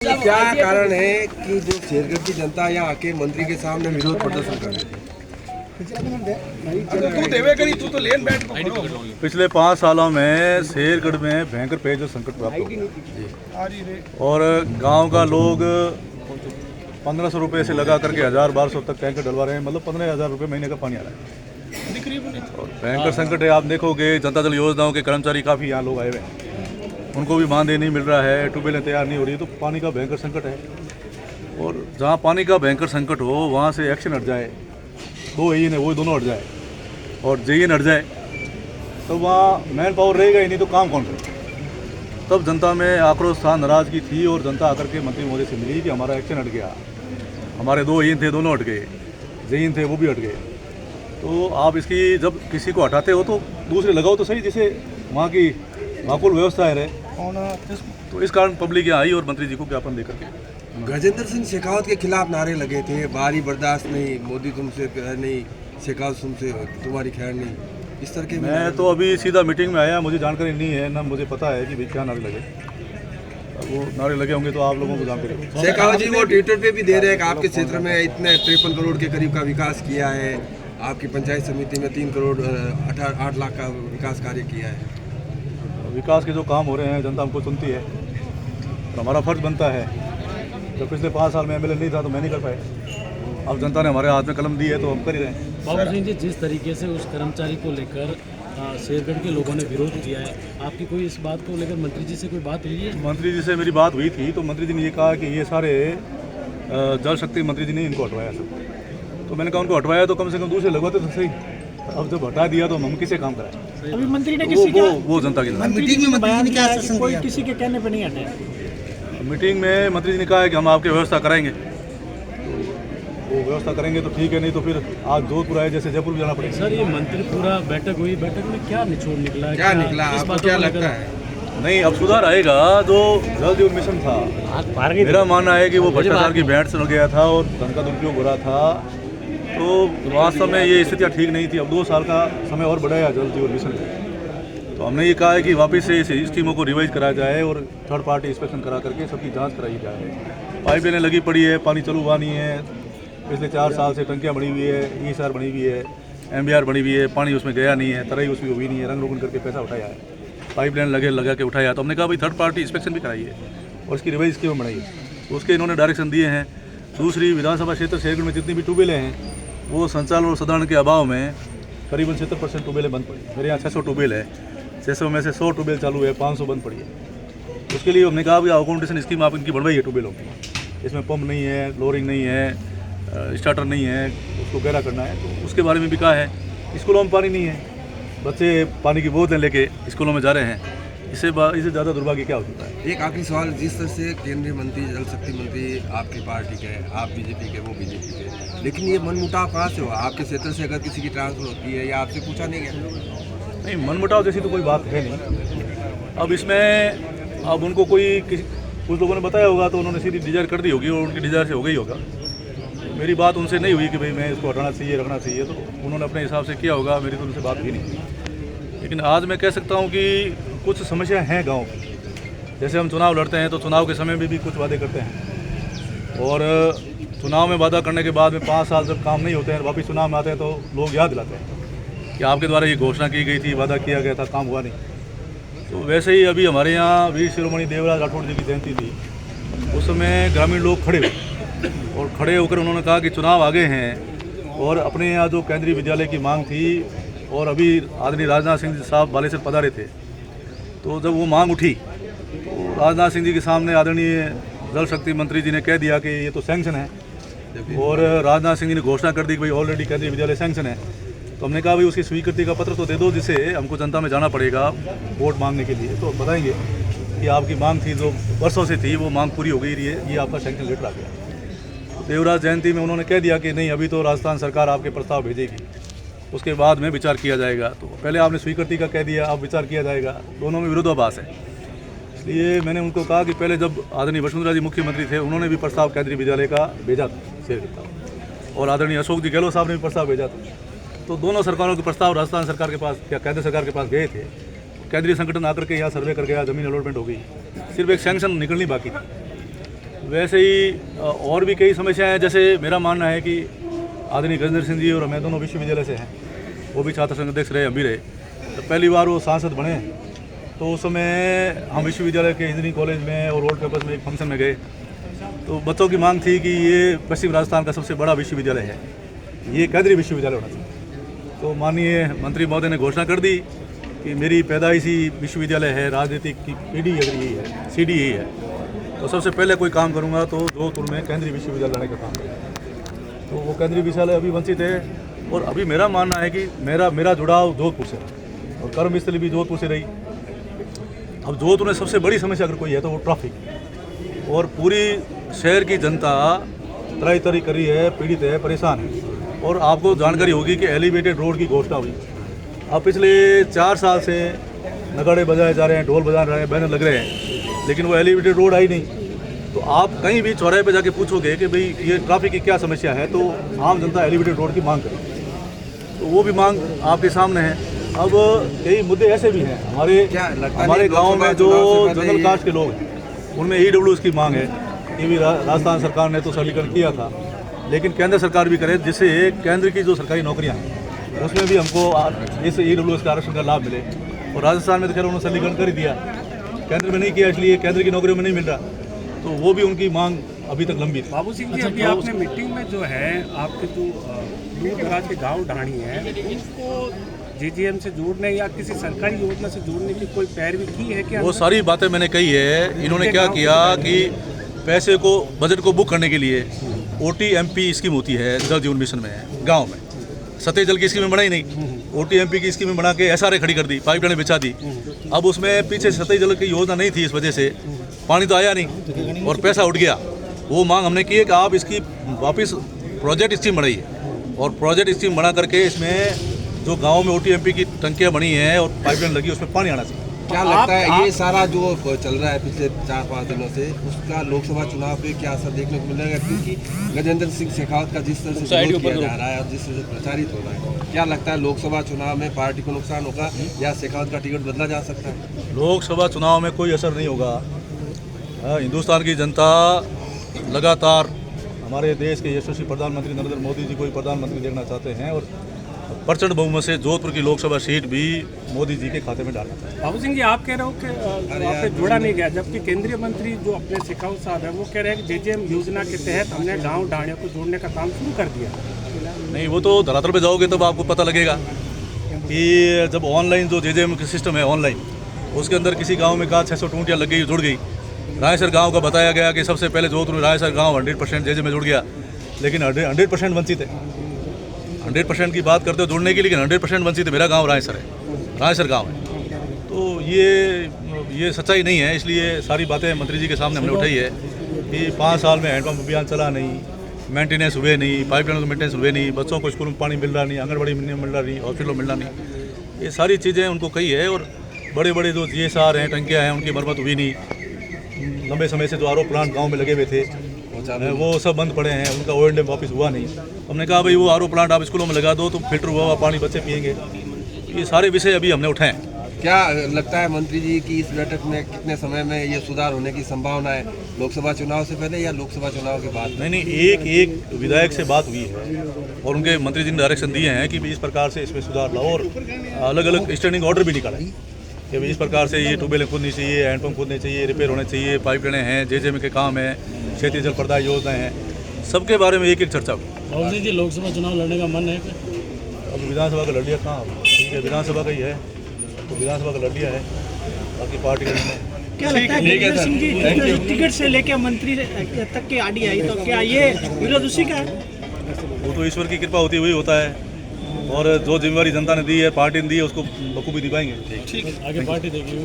क्या कारण है कि जो शेरगढ़ की जनता यहाँ आके मंत्री के सामने विरोध प्रदर्शन कर रही है? पिछले 5 सालों में शेरगढ़ में भयंकर पेयजल संकट प्राप्त हो गया और गांव का लोग 1500 रुपये से लगा करके 1000-1200 तक टैंकर डलवा रहे हैं। मतलब 15,000 रुपये महीने का पानी आ रहा है और भयंकर संकट है। आप देखोगे जनता दल योजनाओं के कर्मचारी काफ़ी यहाँ लोग आए हुए हैं, उनको भी मानदेय नहीं मिल रहा है, ट्यूबवेलें तैयार नहीं हो रही, तो पानी का भयंकर संकट है। और जहाँ पानी का भयंकर संकट हो वहाँ से एक्शन हट जाए, 2 एन है वो दोनों हट जाए और जेईएन हट जाए, तो वहाँ मैन पावर रहेगा ही नहीं, तो काम कौन करे। तब जनता में आक्रोश था, नाराज़गी थी और जनता आकर के मंत्री महोदय से मिली कि हमारा एक्शन हट गया, हमारे 2 एन थे दोनों हट गए, जेईएन थे वो भी हट गए। तो आप इसकी जब किसी को हटाते हो तो दूसरे लगाओ तो सही, जिसे वहाँ की माकूल व्यवस्था है रहे। तो इस कारण पब्लिक यहाँ आई और मंत्री जी को ज्ञापन देकर के। गजेंद्र सिंह शेखावत के खिलाफ नारे लगे थे, बारी बर्दाश्त नहीं, मोदी तुमसे नहीं, शेखावत तुमसे तुम्हारी खैर नहीं, इस तरह के। मैं तो अभी सीधा मीटिंग में आया, मुझे जानकारी नहीं है, ना मुझे पता है कि भाई क्या नारे लगे। वो नारे लगे होंगे तो आप लोगों को जानकारी। शेखावत जी वो ट्विटर पे भी दे रहे हैं कि आपके क्षेत्र में इतने 53 करोड़ के करीब का विकास किया है, आपकी पंचायत समिति में 3 करोड़ 8 लाख का विकास कार्य किया है। विकास के जो काम हो रहे हैं जनता हमको सुनती है, तो हमारा फर्ज बनता है। जब पिछले 5 साल में एमएलए नहीं था तो मैं नहीं कर पाया, अब जनता ने हमारे हाथ में कलम दी है तो हम कर ही रहे हैं। बाबू सिंह जी, जिस तरीके से उस कर्मचारी को लेकर शेरगढ़ के लोगों ने विरोध किया है, आपकी कोई इस बात को लेकर मंत्री जी से कोई बात हुई है? मंत्री जी से मेरी बात हुई थी तो मंत्री जी ने ये कहा कि ये सारे जल शक्ति मंत्री जी ने इनको हटवाया सब। तो मैंने कहा उनको हटवाया तो कम से कम दूसरे लगवाते तो सही, अब जब हटा दिया तो हम किसे काम कराएं। अभी मंत्री ने किसी का वो जनता की मीटिंग में बयान दिया है कि कोई किसी के कहने पर नहीं हटे। मीटिंग में मंत्री जी ने कहा है कि हम आपकी व्यवस्था कराएंगे, वो व्यवस्था करेंगे तो ठीक है, नहीं तो फिर आज जोधपुर आए जैसे जयपुर भी जाना पड़ेगा। सर, ये मंत्री पूरा बैठक हुई, बैठक में क्या निचोड़ निकला, क्या निकला, आपको क्या लगता है? नहीं, अब सुधार आएगा। जो जल जीवन मिशन था, मेरा मानना है कि वो भ्रष्टाचार की भेंट सुन गया था और धन का दुरुपयोग हो रहा था, तो वास्तव में ये स्थितियाँ ठीक नहीं थी। अब 2 साल का समय और बढ़ाया जल जीवन मिशन में, तो हमने ये कहा है कि वापस से इस स्कीमों को रिवाइज कराया जाए और थर्ड पार्टी इंस्पेक्शन करा करके सबकी जांच कराई जाए। पाइपलाइनें लगी पड़ी है, पानी चालू हुआ नहीं है, पिछले 4 साल से टंकियाँ बनी हुई है, ईएसआर बनी हुई है, एमबीआर बनी हुई है, पानी उसमें गया नहीं है, तराई उसमें हुई नहीं है, रंग रोगन करके पैसा उठाया है, पाइपलाइन लगा के उठाया। तो हमने कहा भाई थर्ड पार्टी इंस्पेक्शन भी कराइए और इसकी रिवाइज स्कीम बनाइए, तो उसके इन्होंने डायरेक्शन दिए हैं। दूसरी, विधानसभा क्षेत्र शेरगढ़ में जितनी भी ट्यूबवेलें हैं वो संचालन और संधारण के अभाव में करीबन 70% ट्यूबवेलें बंद पड़ी। मेरे यहाँ 600 ट्यूबवेल है, 600 में से 100 ट्यूबवेल चालू है, 500 बंद पड़ी है। उसके लिए हमने कहा भाई अकोमोडेशन स्कीम आप इनकी बढ़वाई है ट्यूबवेलों की, इसमें पंप नहीं है, फ्लोरिंग नहीं है, स्टार्टर नहीं है, उसको गहरा करना है। तो उसके बारे में भी कहा है। स्कूलों में पानी नहीं है, बच्चे पानी की बोतलें लेके स्कूलों में जा रहे हैं, इससे ज़्यादा दुर्भाग्य क्या हो सकता है। एक आखिरी सवाल, जिस तरह से केंद्रीय मंत्री, जल शक्ति मंत्री आपकी पार्टी के, आप बीजेपी के, वो बीजेपी के, लेकिन ये मनमुटाव कहाँ से हुआ? आपके क्षेत्र से अगर किसी की ट्रांसफर होती है या आपसे पूछा नहीं गया? नहीं, मनमुटाव जैसी तो कोई बात है नहीं। अब इसमें अब उनको कुछ लोगों ने बताया होगा तो उन्होंने सीधी डिजायर कर दी होगी और उनकी डिजायर से हो गई होगा। मेरी बात उनसे नहीं हुई कि भाई मैं इसको हटाना चाहिए, रखना चाहिए, तो उन्होंने अपने हिसाब से किया होगा, मेरी तो उनसे बात हुई नहीं। लेकिन आज मैं कह सकता हूँ कि कुछ समस्या हैं गांव की। जैसे हम चुनाव लड़ते हैं तो चुनाव के समय में भी कुछ वादे करते हैं और चुनाव में वादा करने के बाद में 5 साल जब काम नहीं होते हैं, वापस चुनाव में आते हैं तो लोग याद दिलाते हैं कि आपके द्वारा ये घोषणा की गई थी, वादा किया गया था, काम हुआ नहीं। तो वैसे ही अभी हमारे यहाँ वीर शिरोमणि देवराज राठौड़ जी की जयंती थी, उस समय ग्रामीण लोग खड़े हुए और खड़े होकर उन्होंने कहा कि चुनाव आगे हैं और अपने यहाँ जो केंद्रीय विद्यालय की मांग थी, और अभी आदरणीय राजनाथ सिंह जी साहब बालेश्वर पधारे थे, तो जब वो मांग उठी तो राजनाथ सिंह जी के सामने आदरणीय जल शक्ति मंत्री जी ने कह दिया कि ये तो सैंक्शन है, और राजनाथ सिंह जी ने घोषणा कर दी कि भाई ऑलरेडी केंद्रीय विद्यालय सैंक्शन है। तो हमने कहा भाई उसकी स्वीकृति का पत्र तो दे दो, जिसे हमको जनता में जाना पड़ेगा वोट मांगने के लिए, तो बताएंगे कि आपकी मांग थी जो वर्षों से थी वो मांग पूरी हो गई, ये आपका सैंक्शन लेटर आ गया। देवराज जयंती में उन्होंने कह दिया कि नहीं, अभी तो राजस्थान सरकार आपके प्रस्ताव भेजेगी, उसके बाद में विचार किया जाएगा। तो पहले आपने स्वीकृति का कह दिया, अब विचार किया जाएगा, दोनों में विरोधाभास है। इसलिए मैंने उनको कहा कि पहले जब आदरणीय वसुंधरा जी मुख्यमंत्री थे उन्होंने भी प्रस्ताव केंद्रीय विद्यालय का भेजा था शेरगढ़ का, और आदरणीय अशोक जी गहलोत साहब ने भी प्रस्ताव भेजा था। तो दोनों सरकारों के प्रस्ताव राजस्थान सरकार के पास या केंद्र सरकार के पास गए थे। केंद्रीय संगठन आकर के यहाँ सर्वे कर गया, जमीन अलॉटमेंट हो गई, सिर्फ एक सैंक्शन निकलनी बाकी थी। वैसे ही और भी कई समस्याएं हैं। जैसे मेरा मानना है कि आदरणीय गजेंद्र सिंह जी और मैं दोनों विश्वविद्यालय से हैं, वो भी छात्र संघ अध्यक्ष रहे, हम भी रहे। तो पहली बार वो सांसद बने तो उस समय हम विश्वविद्यालय के इंजीनियरिंग कॉलेज में और रोड कैंपस में एक फंक्शन में गए, तो बच्चों की मांग थी कि ये पश्चिम राजस्थान का सबसे बड़ा विश्वविद्यालय है, ये केंद्रीय विश्वविद्यालय होना चाहिए। तो माननीय मंत्री महोदय ने घोषणा कर दी कि मेरी पैदाइशी विश्वविद्यालय है, राजनीतिक की पीढ़ी अगर यही है, सीढ़ी यही है, तो सबसे पहले कोई काम करूँगा तो जोधपुर में केंद्रीय विश्वविद्यालय लाने का काम करूँगा। तो वो केंद्रीय विश्वविद्यालय अभी वंचित है। और अभी मेरा मानना है कि मेरा जुड़ाव जोधपुर से और कर्मस्थली भी जोधपुर से रही। अब जोधपुर में सबसे बड़ी समस्या अगर कोई है तो वो ट्रैफिक, और पूरी शहर की जनता त्राही तरी कर रही है, पीड़ित है, परेशान है। और आपको जानकारी होगी कि एलिवेटेड रोड की घोषणा हुई, अब पिछले 4 साल से नगाड़े बजाए जा रहे हैं, ढोल बजा रहे हैं, बैनर लग रहे हैं, लेकिन वो एलिवेटेड रोड आई नहीं। तो आप कहीं भी चौराहे पे जाके पूछोगे कि भाई ये ट्रैफिक की क्या समस्या है, तो आम जनता एलिवेटेड रोड की मांग करेगी, तो वो भी मांग आपके सामने है। अब कई मुद्दे ऐसे भी हैं हमारे गांव में जो जनरल कास्ट के लोग हैं, उनमें EWS की मांग है। ये भी राजस्थान सरकार ने तो सरलीकरण किया था, लेकिन केंद्र सरकार भी करे जिससे केंद्र की जो सरकारी नौकरियां हैं उसमें भी हमको इस EWS का आरक्षण का लाभ मिले। और राजस्थान में तो खैर उन्होंने सरलीकरण कर ही दिया, केंद्र में नहीं किया, इसलिए केंद्र की नौकरियों में नहीं मिल रहा, तो वो भी उनकी मांग अभी तक लंबी थी। बाबू सिंह जी, अभी आपने मीटिंग में जो है आपके जो दूर दराज के गांव ढाणी हैं उनको JJM से जोड़ने या किसी सरकारी योजना से जोड़ने की कोई पैरवी की है क्या? वो सारी बातें मैंने कही है। इन्होंने क्या किया कि पैसे को, बजट को बुक करने के लिए OTMP स्कीम होती है जल जीवन मिशन में, गांव में सतही जल की स्कीम बना ही नहीं, OTMP की स्कीम बना के SRA खड़ी कर दी, पाइपलाइन बिछा दी। अब उसमें पीछे सतही जल की योजना नहीं थी, इस वजह से पानी तो आया नहीं और पैसा उठ गया। वो मांग हमने की है कि आप इसकी वापस प्रोजेक्ट स्कीम बनाइए, और प्रोजेक्ट स्कीम बना करके इसमें जो गांव में OTMP की टंकियां बनी हैं और पाइपलाइन लगी, उसमें पानी आना चाहिए। क्या लगता है ये सारा जो चल रहा है पिछले 4-5 दिनों से, उसका लोकसभा चुनाव पे क्या असर देखने को मिलेगा? क्योंकि गजेंद्र सिंह शेखावत का जिस तरह से विरोध किया जा रहा है और जिस तरह से प्रचारित हो रहा है, क्या लगता है लोकसभा चुनाव में पार्टी को नुकसान होगा या शेखावत का टिकट बदला जा सकता है? लोकसभा चुनाव में कोई असर नहीं होगा। हिंदुस्तान की जनता लगातार हमारे देश के यशस्वी प्रधानमंत्री नरेंद्र मोदी जी को ही प्रधानमंत्री देखना चाहते हैं, और प्रचंड बहुमत से जोधपुर की लोकसभा सीट भी मोदी जी के खाते में डालना चाहते हैं। बाबू सिंह जी, आप कह रहे हो कि आपसे जोड़ा नहीं गया, जबकि केंद्रीय मंत्री जो अपने शेखावत साहब हैं वो कह रहे हैं कि JJM योजना के तहत हमने गाँव ढाणियों को जोड़ने का काम शुरू कर दिया। नहीं, वो तो धरातल पे जाओगे तब आपको पता लगेगा कि जब ऑनलाइन जो JJM का सिस्टम है ऑनलाइन, उसके अंदर किसी गाँव में कहा 600 टूटियाँ लग गई, जुड़ गई। रायसर गाँव का बताया गया कि सबसे पहले जोधपुर रायसर गाँव 100% JJM में जुड़ गया, लेकिन 100% वंचित है। 100% की बात करते हो जुड़ने की, लेकिन 100% वंचित है। मेरा गांव रायसर है, रायसर गांव है, तो ये सच्चाई नहीं है। इसलिए सारी बातें मंत्री जी के सामने हमने उठाई है कि 5 साल में हैंडपम्प अभियान चला नहीं, मेंटेनेंस हुए नहीं, पाइपलाइन मेंटेनेंस हुए नहीं, बच्चों को स्कूल में पानी मिल रहा नहीं, आंगनबाड़ी में मिल रहा नहीं, हॉस्पिटलों में मिल रहा नहीं, ये सारी चीज़ें उनको कही है। और बड़े बड़े जो GSR हैं, टंकियाँ हैं, उनकी मरम्मत हुई नहीं। लंबे समय से जो RO प्लांट गाँव में लगे हुए थे वो सब बंद पड़े हैं, उनका O&M वापस हुआ नहीं। हमने कहा भाई वो RO प्लांट आप स्कूलों में लगा दो तो फिल्टर हुआ पानी बच्चे पिएंगे। ये सारे विषय अभी हमने उठाए। क्या लगता है मंत्री जी की इस बैठक में कितने समय में ये सुधार होने की संभावना है? लोकसभा चुनाव से पहले या लोकसभा चुनाव के बाद? नहीं, एक विधायक से बात हुई है और उनके मंत्री जी ने डायरेक्शन दिए हैं कि इस प्रकार से इसमें सुधार लाओ, और अलग अलग स्टैंडिंग ऑर्डर भी निकाला कि इस प्रकार से ये ट्यूबवेल खुदनी चाहिए, हैंडपम्प खुदने चाहिए, रिपेयर होने चाहिए, पाइपलाइनें हैं, JJM के काम है, क्षेत्रीय जल प्रदाय योजनाएं हैं, सबके बारे में एक चर्चा हुई। बाबू सिंह जी, लोकसभा चुनाव लड़ने का मन है क्या? अब विधानसभा का लड़ लिया कहाँ, ठीक है, विधानसभा का ही है तो विधानसभा का लड़ लिया है, बाकी पार्टी का क्या लगता है गजेंद्र सिंह जी टिकट से लेकर मंत्री तक की आड़ी आई, तो क्या ये विरोध उसी का है? वो तो ईश्वर की कृपा होती हुई होता है, और जो जिम्मेवारी जनता ने दी है, पार्टी ने दी है, उसको बखूबी निभाएंगे। आगे पार्टी देगी।